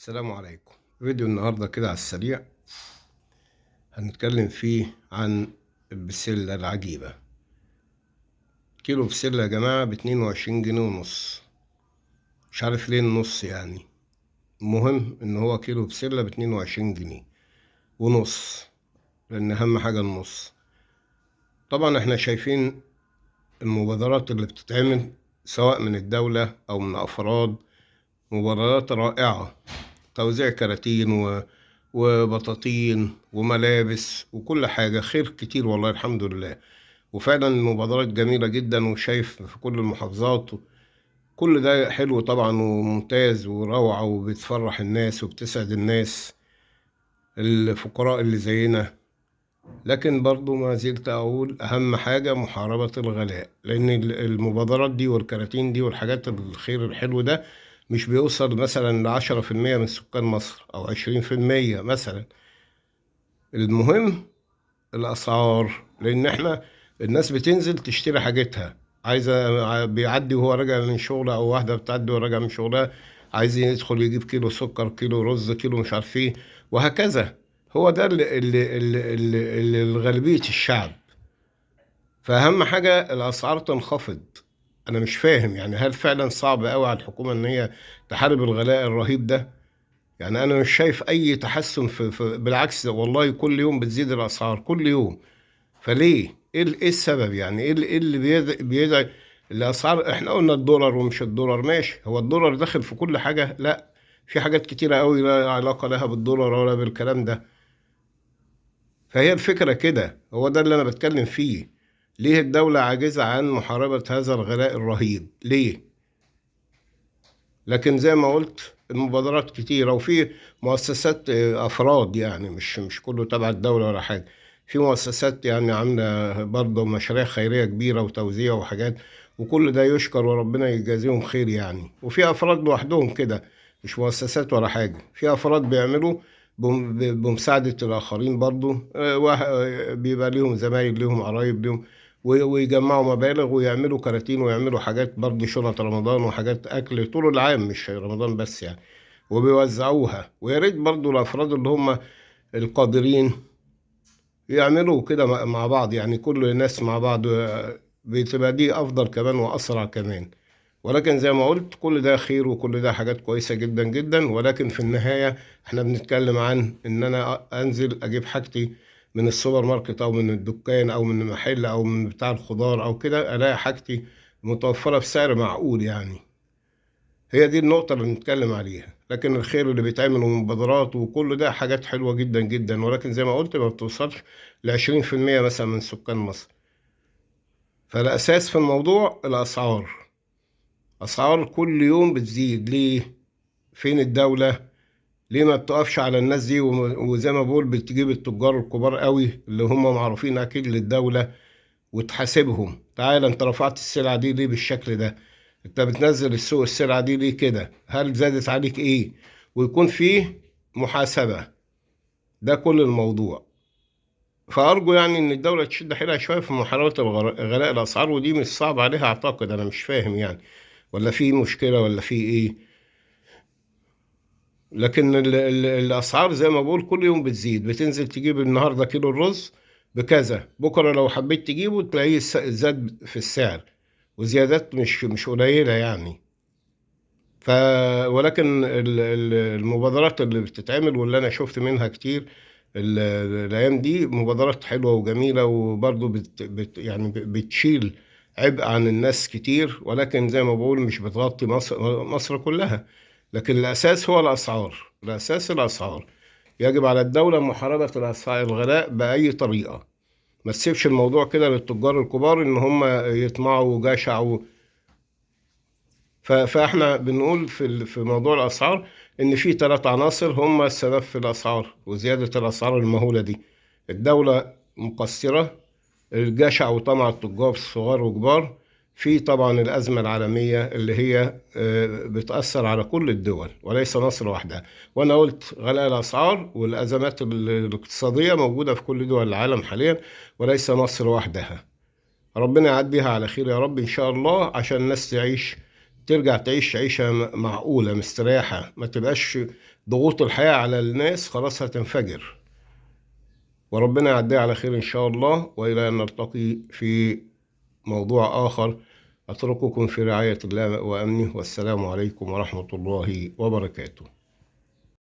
السلام عليكم. فيديو النهاردة كده على السريع هنتكلم فيه عن البسلة العجيبة. كيلو بسلة يا جماعة ب22 جنيه ونص. مش عارف ليه النص يعني. المهم ان هو كيلو بسلة ب22 جنيه ونص، لان اهم حاجة النص. طبعا احنا شايفين المبادرات اللي بتتعمل سواء من الدولة او من افراد، مبادرات رائعة. توزيع كراتين وبطاطين وملابس وكل حاجة، خير كتير والله الحمد لله. وفعلا المبادرات جميلة جدا، وشايف في كل المحافظات كل ده حلو طبعا وممتاز وروعة، وبتفرح الناس وبتسعد الناس الفقراء اللي زينا. لكن برضو ما زلت أقول أهم حاجة محاربة الغلاء، لأن المبادرات دي والكراتين دي والحاجات الخير الحلو ده مش بيوصل مثلا ل10% من سكان مصر أو 20% مثلا. المهم الأسعار، لأن احنا الناس بتنزل تشتري حاجتها، عايزة بيعدي وهو راجع من شغله، أو واحدة بتعدي وهو راجع من شغلها عايز يدخل يجيب كيلو سكر، كيلو رز، كيلو مش عارف ايه، وهكذا. هو ده اللي غالبية الشعب. فأهم حاجة الأسعار تنخفض. أنا مش فاهم يعني، هل فعلا صعب قوي على الحكومة إن هي تحارب الغلاء الرهيب ده؟ يعني أنا مش شايف أي تحسن بالعكس والله، كل يوم بتزيد الأسعار كل يوم. فليه؟ إيه السبب يعني؟ إيه اللي بيدعي الأسعار؟ إحنا قلنا الدولار ومش الدولار، ماشي، هو الدولار داخل في كل حاجة؟ لا، في حاجات كتيرة قوي لا علاقة لها بالدولار ولا بالكلام ده. فهي الفكرة كده، هو ده اللي أنا بتكلم فيه. ليه الدولة عاجزة عن محاربة هذا الغلاء الرهيب؟ ليه؟ لكن زي ما قلت المبادرات كتيرة، وفي مؤسسات أفراد، يعني مش كله تبع الدولة ولا حاجة. في مؤسسات يعني عاملة برضه مشاريع خيرية كبيرة وتوزيع وحاجات، وكل ده يشكر وربنا يجازيهم خير يعني. وفي أفراد لوحدهم كده، مش مؤسسات ولا حاجة، في أفراد بيعملوا بمساعدة الآخرين برضه. بيبقى ليهم زمايل، ليهم قرايب، ليهم ويجمعوا مبالغ ويعملوا كراتين ويعملوا حاجات برضه، شنط رمضان وحاجات أكل طول العام مش رمضان بس يعني، وبيوزعوها. ويا ريت برضه الأفراد اللي هم القادرين يعملوا كده مع بعض، يعني كل الناس مع بعض، بتبقى دي أفضل كمان وأسرع كمان. ولكن زي ما قلت كل ده خير وكل ده حاجات كويسة جدا جدا، ولكن في النهاية احنا بنتكلم عن ان انا انزل اجيب حاجتي من السوبر ماركت او من الدكان او من المحل او من بتاع الخضار او كده، الاقي حاجتي متوفرة بسعر معقول يعني. هي دي النقطة اللي بنتكلم عليها. لكن الخير اللي بيتعمل ومبادرات وكل ده حاجات حلوة جدا جدا، ولكن زي ما قلت ما بتوصلش ل20% مثلا من سكان مصر. فالأساس في الموضوع الأسعار. أسعار كل يوم بتزيد. ليه؟ فين الدولة؟ ليه ما بتقفش على الناس دي؟ وزي ما بقول بتجيب التجار الكبار قوي اللي هم معروفين أكيد للدولة وتحاسبهم. تعالى انت رفعت السلعة دي ليه بالشكل ده؟ انت بتنزل السوق السلعة دي ليه كده؟ هل زادت عليك ايه؟ ويكون فيه محاسبة. ده كل الموضوع. فأرجو يعني إن الدولة تشد حيلها شوية في محاربة غلاء الأسعار، ودي مش صعب عليها أعتقد. أنا مش فاهم يعني، ولا في مشكلة ولا في إيه؟ لكن الاسعار زي ما بقول كل يوم بتزيد. بتنزل تجيب النهارده كيلو الرز بكذا، بكره لو حبيت تجيبه تلاقيه زاد في السعر، وزيادات مش قليله يعني. ف ولكن المبادرات اللي بتتعمل واللي انا شفت منها كتير الايام دي مبادرات حلوه وجميله، وبرضه يعني بتشيل عبء عن الناس كتير، ولكن زي ما بقول مش بتغطي مصر كلها. لكن الاساس هو الاسعار. الاساس الاسعار. يجب على الدوله محاربه الاسعار الغلاء باي طريقه. ما تسيبش الموضوع كده للتجار الكبار ان هم يطمعوا وجشعوا. فاحنا بنقول في موضوع الاسعار ان في 3 عناصر هم السبب في الاسعار وزياده الاسعار المهوله دي. الدوله مقصره، الجشع وطمع التجار صغار وكبار، في طبعا الازمه العالميه اللي هي بتاثر على كل الدول وليس مصر وحدها. وانا قلت غلاء الاسعار والازمات الاقتصاديه موجوده في كل دول العالم حاليا وليس مصر وحدها. ربنا يعديها على خير يا رب إن شاء الله، عشان الناس ترجع تعيش عيشة معقولة مستريحة، ما تبقاش ضغوط الحياة على الناس خلاص هتنفجر. وربنا يعديها على خير إن شاء الله، وإلى أن نلتقي في موضوع آخر. أترككم في رعاية الله وأمنه، والسلام عليكم ورحمة الله وبركاته.